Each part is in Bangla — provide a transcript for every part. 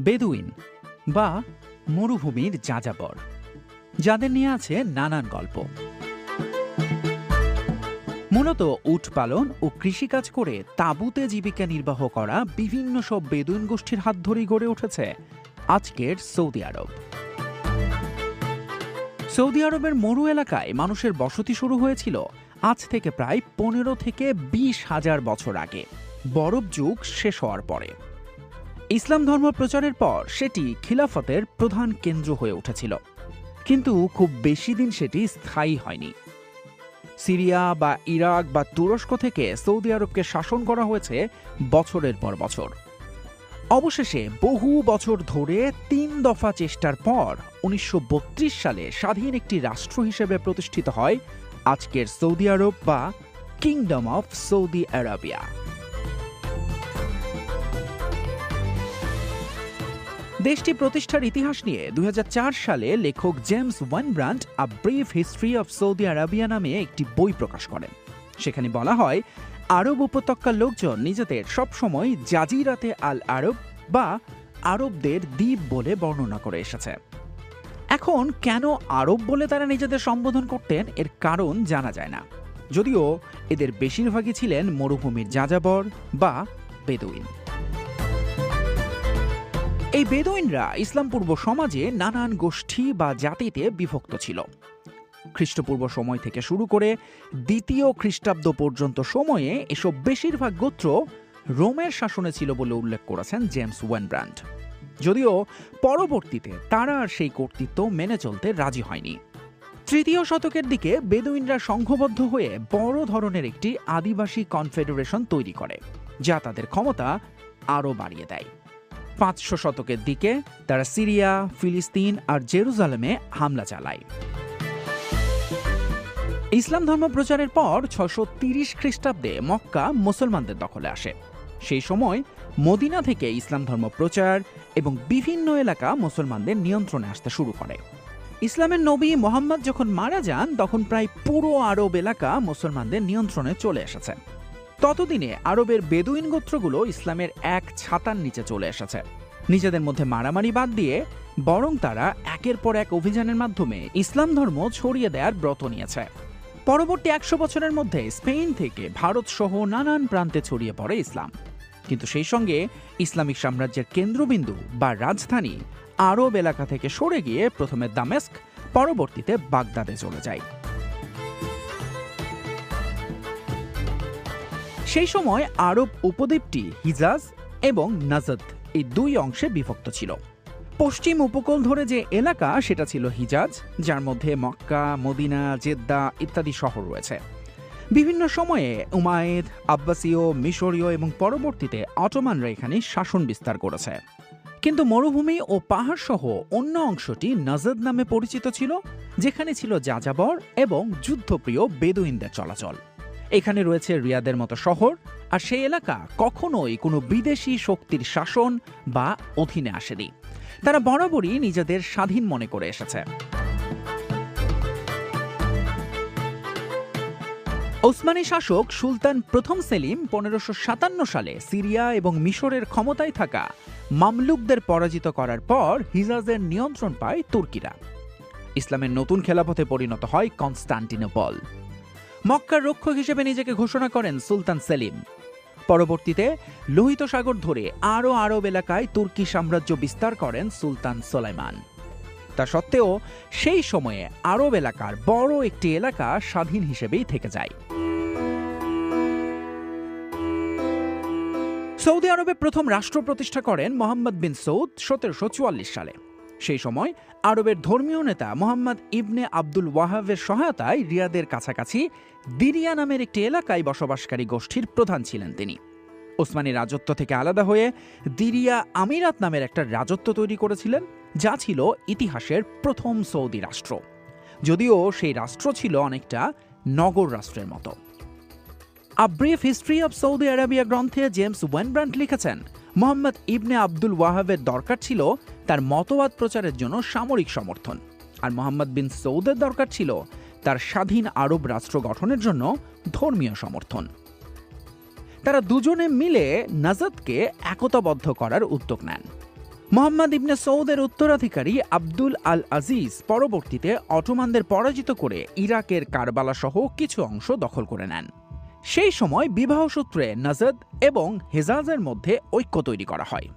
বেদুইন বা মরুভূমির যাযাবর, যাদের নিয়ে আছে নানান গল্প। মূলত উট পালন ও কৃষিকাজ করে তাঁবুতে জীবিকা নির্বাহ করা বিভিন্ন সব বেদুইন গোষ্ঠীর হাত ধরেই গড়ে উঠেছে আজকের সৌদি আরব। সৌদি আরবের মরু এলাকায় মানুষের বসতি শুরু হয়েছিল আজ থেকে প্রায় 15 থেকে 20 হাজার বছর আগে, বরফ যুগ শেষ হওয়ার পরে। ইসলাম ধর্ম প্রচারের পর সেটি খিলাফতের প্রধান কেন্দ্র হয়ে উঠেছিল, কিন্তু খুব বেশি দিন সেটি স্থায়ী হয়নি। সিরিয়া বা ইরাক বা তুরস্ক থেকে সৌদি আরবকে শাসন করা হয়েছে বছরের পর বছর। অবশেষে বহু বছর ধরে 3 দফা চেষ্টার পর 1932 সালে স্বাধীন একটি রাষ্ট্র হিসেবে প্রতিষ্ঠিত হয় আজকের সৌদি আরব বা কিংডম অফ সৌদি আরাবিয়া। দেশটি প্রতিষ্ঠার ইতিহাস নিয়ে 2004 সালে লেখক James Wynbrandt a brief history of Saudi Arabia নামে একটি বই প্রকাশ করেন। সেখানে বলা হয়, আরব উপত্যকার লোকজন নিজেদের সবসময় জাজিরাতে আল আরব বা আরবদের দ্বীপ বলে বর্ণনা করে এসেছে। এখন কেন আরব বলে তারা নিজেদের সম্বোধন করতেন এর কারণ জানা যায় না, যদিও এদের বেশিরভাগই ছিলেন মরুভূমির যাযাবর বা বেদুইন। এই বেদুইনরা ইসলাম পূর্ব সমাজে নানান গোষ্ঠী বা জাতিতে বিভক্ত ছিল। খ্রিস্টপূর্ব সময় থেকে শুরু করে 2য় খ্রিস্টাব্দ পর্যন্ত সময়ে এসব বেশিরভাগ গোত্র রোমের শাসনে ছিল বলে উল্লেখ করেছেন জেমস ওয়েনব্রান্ট, যদিও পরবর্তীতে তারা আর সেই কর্তৃত্ব মেনে চলতে রাজি হয়নি। 3য় শতকের দিকে বেদুইনরা সংঘবদ্ধ হয়ে বড় ধরনের একটি আদিবাসী কনফেডারেশন তৈরি করে, যা তাদের ক্ষমতা আরও বাড়িয়ে দেয়। 500 শতকের দিকে তারা সিরিয়া, ফিলিস্তিন আর জেরুজালেমে হামলা চালায়। ইসলাম ধর্ম প্রচারের পর 630 খ্রিস্টাব্দে মক্কা মুসলমানদের দখলে আসে। সেই সময় মদিনা থেকে ইসলাম ধর্ম প্রচার এবং বিভিন্ন এলাকা মুসলমানদের নিয়ন্ত্রণে আসতে শুরু করে। ইসলামের নবী মুহাম্মদ যখন মারা যান, তখন প্রায় পুরো আরব এলাকা মুসলমানদের নিয়ন্ত্রণে চলে এসেছে। ততদিনে আরবের বেদুইন গোত্রগুলো ইসলামের এক ছাতার নিচে চলে এসেছে। নিজেদের মধ্যে মারামারি বাদ দিয়ে বরং তারা একের পর এক অভিযানের মাধ্যমে ইসলাম ধর্ম ছড়িয়ে দেওয়ার ব্রত নিয়েছে। পরবর্তী 100 বছরের মধ্যে স্পেন থেকে ভারত সহ নানান প্রান্তে ছড়িয়ে পড়ে ইসলাম, কিন্তু সেই সঙ্গে ইসলামিক সাম্রাজ্যের কেন্দ্রবিন্দু বা রাজধানী আরব এলাকা থেকে সরে গিয়ে প্রথমে দামেস্ক, পরবর্তীতে বাগদাদে চলে যায়। সেই সময় আরব উপদ্বীপটি হিজাজ এবং নাজদ এই 2 অংশে বিভক্ত ছিল। পশ্চিম উপকূল ধরে যে এলাকা সেটা ছিল হিজাজ, যার মধ্যে মক্কা, মদিনা, জেদ্দা ইত্যাদি শহর রয়েছে। বিভিন্ন সময়ে উমায়েদ, আব্বাসীয়, মিশরীয় এবং পরবর্তীতে অটোমানরা এখানে শাসন বিস্তার করেছে। কিন্তু মরুভূমি ও পাহাড় সহ অন্য অংশটি নাজদ নামে পরিচিত ছিল, যেখানে ছিল যাযাবর এবং যুদ্ধপ্রিয় বেদুইনদের চলাচল। এখানে রয়েছে রিয়াদের মতো শহর, আর সেই এলাকা কখনোই কোনো বিদেশি শক্তির শাসন বা অধীনে আসেনি। তারা বরাবরই নিজেদের স্বাধীন মনে করে এসেছে। ওসমানী শাসক সুলতান প্রথম সেলিম 1557 সালে সিরিয়া এবং মিশরের ক্ষমতায় থাকা মামলুকদের পরাজিত করার পর হিজাজের নিয়ন্ত্রণ পায় তুর্কিরা। ইসলামের নতুন খেলাফতে পরিণত হয় কনস্টান্টিনোপল। মক্কার রক্ষক হিসেবে নিজেকে ঘোষণা করেন সুলতান সেলিম। পরবর্তীতে লোহিত সাগর ধরে আরও আরব এলাকায় তুর্কি সাম্রাজ্য বিস্তার করেন সুলতান সুলাইমান। তা সত্ত্বেও সেই সময়ে আরব এলাকার বড় একটি এলাকা স্বাধীন হিসেবেই থেকে যায়। সৌদি আরবে প্রথম রাষ্ট্র প্রতিষ্ঠা করেন মোহাম্মদ বিন সৌদ 1744 সালে। সেই সময় আরবের ধর্মীয় নেতা মোহাম্মদ ইবনে আব্দুল ওয়াহাবের সহায়তায় রিয়াদের কাছাকাছি দিরিয়া নামের একটি এলাকায় বসবাসকারী গোষ্ঠীর প্রধান ছিলেন তিনি। ওসমানী রাজত্ব থেকে আলাদা হয়ে দিরিয়া আমিরাত নামের একটা রাজত্ব তৈরি করেছিলেন, যা ছিল ইতিহাসের প্রথম সৌদি রাষ্ট্র, যদিও সেই রাষ্ট্র ছিল অনেকটা নগর রাষ্ট্রের মতো। আ brief history of Saudi Arabia গ্রন্থে জেমস ওয়েনব্রান্ট লিখেছেন, মোহাম্মদ ইবনে আব্দুল ওয়াহাবের দরকার ছিল তার মতবাদ প্রচারের জন্য সামরিক সমর্থন, আর মোহাম্মদ বিন সৌদের দরকার ছিল তার স্বাধীন আরব রাষ্ট্র গঠনের জন্য ধর্মীয় সমর্থন। তারা দুজনে মিলে নাজদকে একতাবদ্ধ করার উদ্যোগ নেন। মোহাম্মদ ইবনে সৌদের উত্তরাধিকারী আব্দুল আল আজিজ পরবর্তীতে অটোমানদের পরাজিত করে ইরাকের কারবালা সহ কিছু অংশ দখল করে নেন। সেই সময় বিবাহ সূত্রে নাজদ এবং হেজাজের মধ্যে ঐক্য তৈরি করা হয়।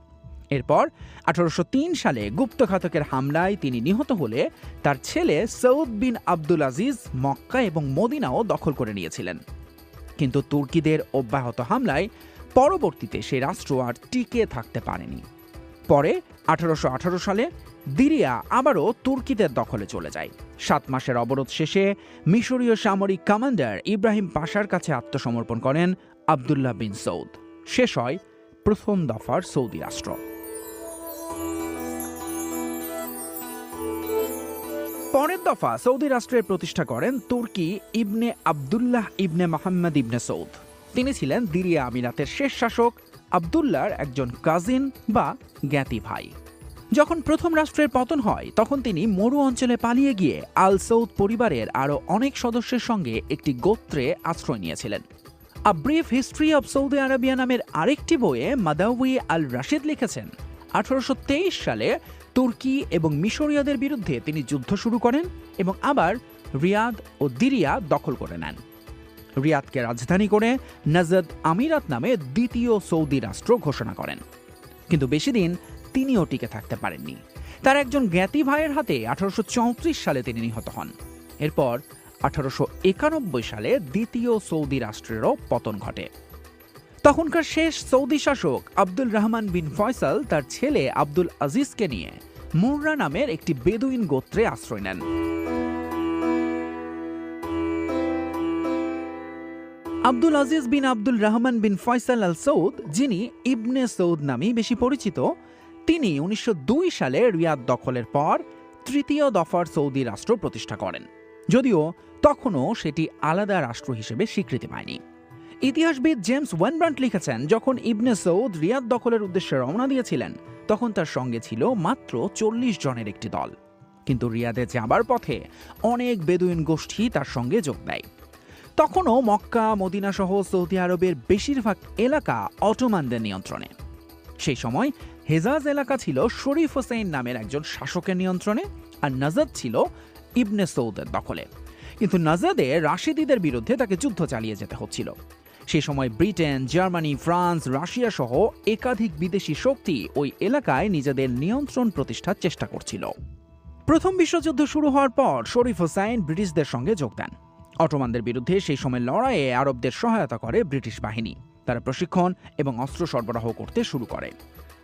এরপর 1803 সালে গুপ্তঘাতকের হামলায় তিনি নিহত হলে তার ছেলে সৌদ বিন আব্দুল আজিজ মক্কা এবং মদিনাও দখল করে নিয়েছিলেন। কিন্তু তুর্কিদের অব্যাহত হামলায় পরবর্তীতে সেই রাষ্ট্র আর টিকে থাকতে পারেনি। পরে 1818 সালে দিরিয়া আবারও তুর্কিদের দখলে চলে যায়। 7 মাসের অবরোধ শেষে মিশরীয় সামরিক কমান্ডার ইব্রাহিম পাশার কাছে আত্মসমর্পণ করেন আবদুল্লাহ বিন সৌদ। শেষ হয় প্রথম দফার সৌদি রাষ্ট্র। পরের দফা সৌদি রাষ্ট্রের প্রতিষ্ঠা করেন তুর্কি ইবনে আবদুল্লাহ ইবনে মোহাম্মদ ইবনে সৌদ। তিনি ছিলেন দিরিয়া আমিরাতের শেষ শাসক আবদুল্লাহর একজন কাজিন বা জ্ঞাতি ভাই। যখন প্রথম রাষ্ট্রের পতন হয় তখন তিনি মরু অঞ্চলে পালিয়ে গিয়ে আল সৌদ পরিবারের আরও অনেক সদস্যের সঙ্গে একটি গোত্রে আশ্রয় নিয়েছিলেন। আ brief history of Saudi Arabia নামের আরেকটি বইয়ে মাদাউই আল রাশিদ লিখেছেন 1823 সালে তুর্কি এবং মিশরীয়দের বিরুদ্ধে তিনি যুদ্ধ শুরু করেন এবং আবার রিয়াদ ও দিরিয়া দখল করে নেন। রিয়াদকে রাজধানী করে নাজদ আমিরাত নামে দ্বিতীয় সৌদি রাষ্ট্র ঘোষণা করেন। কিন্তু বেশি দিন তিনিও টিকে থাকতে পারেননি। তার একজন জ্ঞাতি ভাইয়ের হাতে 1834 সালে তিনি নিহত হন। এরপর 1891 সালে দ্বিতীয় সৌদি রাষ্ট্রেরও পতন ঘটে। তখনকার শেষ সৌদি শাসক আব্দুল রহমান বিন ফয়সাল তার ছেলে আব্দুল আজিজকে নিয়ে মুররা নামের একটি বেদুইন গোত্রে আশ্রয় নেন। আব্দুল আজিজ বিন আব্দুল রহমান বিন ফয়সাল আল সৌদ, যিনি ইবনে সৌদ নামেই বেশি পরিচিত, তিনি 1902 সালে রিয়াদ দখলের পর তৃতীয় দফার সৌদি রাষ্ট্র প্রতিষ্ঠা করেন, যদিও তখনও সেটি আলাদা রাষ্ট্র হিসেবে স্বীকৃতি পায়নি। ইতিহাসবিদ জেমস ওয়েনব্রান্ট লিখেছেন, যখন ইবনে সৌদ রিয়াদ দখলের উদ্দেশ্যে রওনা দিয়েছিলেন তখন তার সঙ্গে ছিল মাত্র 40 জনের একটি দল। কিন্তু রিয়াদে যাবার পথে অনেক বেদুইন গোষ্ঠী তার সঙ্গে যোগ দেয়। তখনও মক্কা মদিনা সহ সৌদি আরবের বেশিরভাগ এলাকা অটোমানদের নিয়ন্ত্রণে। সেই সময় হেজাজ এলাকা ছিল শরীফ হোসেন নামের একজন শাসকের নিয়ন্ত্রণে, আর নাজদ ছিল ইবনে সৌদের দখলে। কিন্তু নাজদে রাশিদীদের বিরুদ্ধে তাকে যুদ্ধ চালিয়ে যেতে হচ্ছিল। সেই সময় ব্রিটেন, জার্মানি, ফ্রান্স, রাশিয়া সহ একাধিক বিদেশি শক্তি ওই এলাকায় নিজেদের নিয়ন্ত্রণ প্রতিষ্ঠার চেষ্টা করছিল। প্রথম বিশ্বযুদ্ধ শুরু হওয়ার পর শরীফ হোসেন ব্রিটিশদের সঙ্গে যোগ দেন। অটোমানদের বিরুদ্ধে সেই সময় লড়াইয়ে আরবদের সহায়তা করে ব্রিটিশ বাহিনী। তারা প্রশিক্ষণ এবং অস্ত্র সরবরাহ করতে শুরু করে।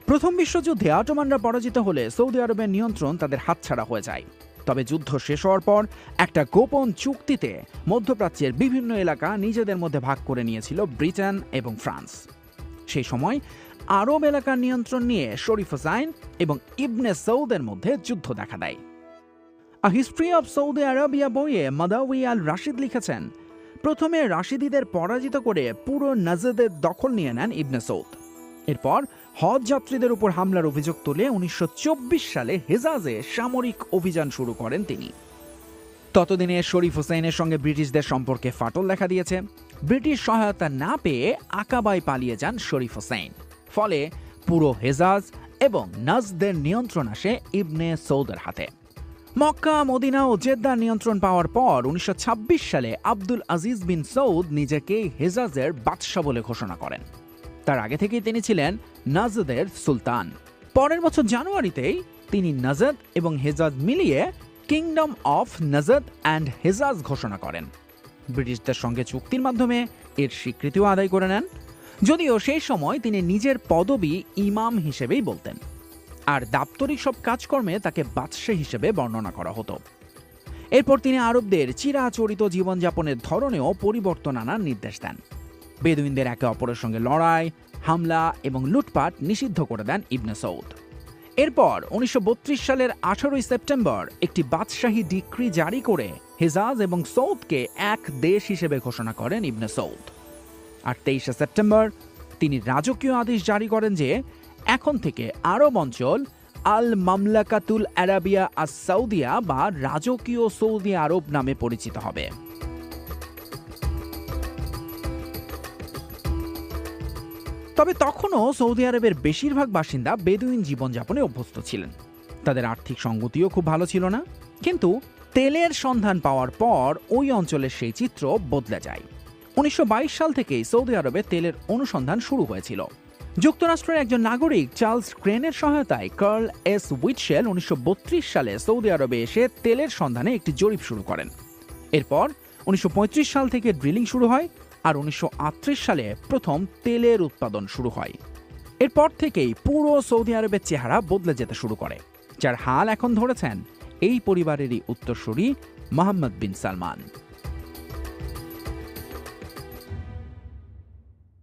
প্রথম বিশ্বযুদ্ধে অটোমানরা পরাজিত হলে সৌদি আরবের নিয়ন্ত্রণ তাদের হাতছাড়া হয়ে যায়। তবে যুদ্ধ শেষ হওয়ার পর একটা গোপন চুক্তিতে মধ্যপ্রাচ্যের বিভিন্ন এলাকা নিজেদের মধ্যে ভাগ করে নিয়েছিল ব্রিটেন এবং ফ্রান্স। সেই সময় আরব এলাকার নিয়ন্ত্রণ নিয়ে শরীফ হোসাইন এবং ইবনে সৌদের মধ্যে যুদ্ধ দেখা দেয়। আ হিস্ট্রি অব সৌদি আরবিয়া বইয়ে মাদাউই আল রাশিদ লিখেছেন, প্রথমে রাশিদীদের পরাজিত করে পুরো নাজদের দখল নিয়ে নেন ইবনে সৌদ। এরপর হজ যাত্রীদের উপর হামলার অভিযোগ তুলে 1924 সালে হেজাজে সামরিক অভিযান শুরু করেন তিনি। ততদিনে শরীফ হোসেনের সঙ্গে ব্রিটিশদের সম্পর্কে ফাটল দেখা দিয়েছে। ব্রিটিশ সহায়তা না পেয়ে আকাবায় পালিয়ে যান শরীফ হোসেন। ফলে পুরো হেজাজ এবং নাজদের নিয়ন্ত্রণ আসে ইবনে সৌদের হাতে। মক্কা মদিনা ও জেদ্দার নিয়ন্ত্রণ পাওয়ার পর 1926 সালে আব্দুল আজিজ বিন সৌদ নিজেকে হেজাজের বাদশাহ বলে ঘোষণা করেন। তার আগে থেকেই তিনি ছিলেন নাজদের সুলতান। পরের বছর জানুয়ারিতেই তিনি নাজদ এবং হেজাজ মিলিয়ে kingdom of Najd and Hejaz ঘোষণা করেন। ব্রিটিশদের সঙ্গে চুক্তির মাধ্যমে এর স্বীকৃতিও আদায় করে নেন, যদিও সেই সময় তিনি নিজের পদবি ইমাম হিসেবেই বলতেন, আর দাপ্তরিক সব কাজকর্মে তাকে বাদশাহ হিসেবে বর্ণনা করা হতো। এরপর তিনি আরবদের চিরাচরিত জীবনযাপনের ধরনেও পরিবর্তন আনার নির্দেশ দেন। বেদুইনদের একে অপরের সঙ্গে লড়াই, হামলা এবং লুটপাট নিষিদ্ধ করে দেন ইবনে সৌদ। এরপর 1932 সালের 18 সেপ্টেম্বর একটি বাদশাহী ডিক্রি জারি করে হেজাজ এবং সৌদকে এক দেশ হিসেবে ঘোষণা করেন ইবনে সৌদ। আর 23 সেপ্টেম্বর তিনি রাজকীয় আদেশ জারি করেন যে এখন থেকে আরব অঞ্চল আল মামলাকাতুল আরাবিয়া আস সৌদিয়া বা রাজকীয় সৌদি আরব নামে পরিচিত হবে। তবে তখনও সৌদি আরবের বেশিরভাগ বাসিন্দা বেদুইন জীবনযাপনে অভ্যস্ত ছিলেন। তাদের আর্থিক সঙ্গতিও খুব ভালো ছিল না। কিন্তু তেলের সন্ধান পাওয়ার পর ওই অঞ্চলের সেই চিত্র বদলে যায়। 1922 সাল থেকেই সৌদি আরবে তেলের অনুসন্ধান শুরু হয়েছিল। যুক্তরাষ্ট্রের একজন নাগরিক চার্লস ক্রেনের সহায়তায় কার্ল এস উইটশেল 1932 সালে সৌদি আরবে এসে তেলের সন্ধানে একটি জরিপ শুরু করেন। এরপর 1935 সাল থেকে ড্রিলিং শুরু হয়, আর 1938 সালে প্রথম তেলের উৎপাদন শুরু হয়। এরপর থেকেই পুরো সৌদি আরবের চেহারা বদলে যেতে শুরু করে, যার হাল এখন ধরেছেন এই পরিবারেরই উত্তরসূরি মোহাম্মদ বিন সালমান।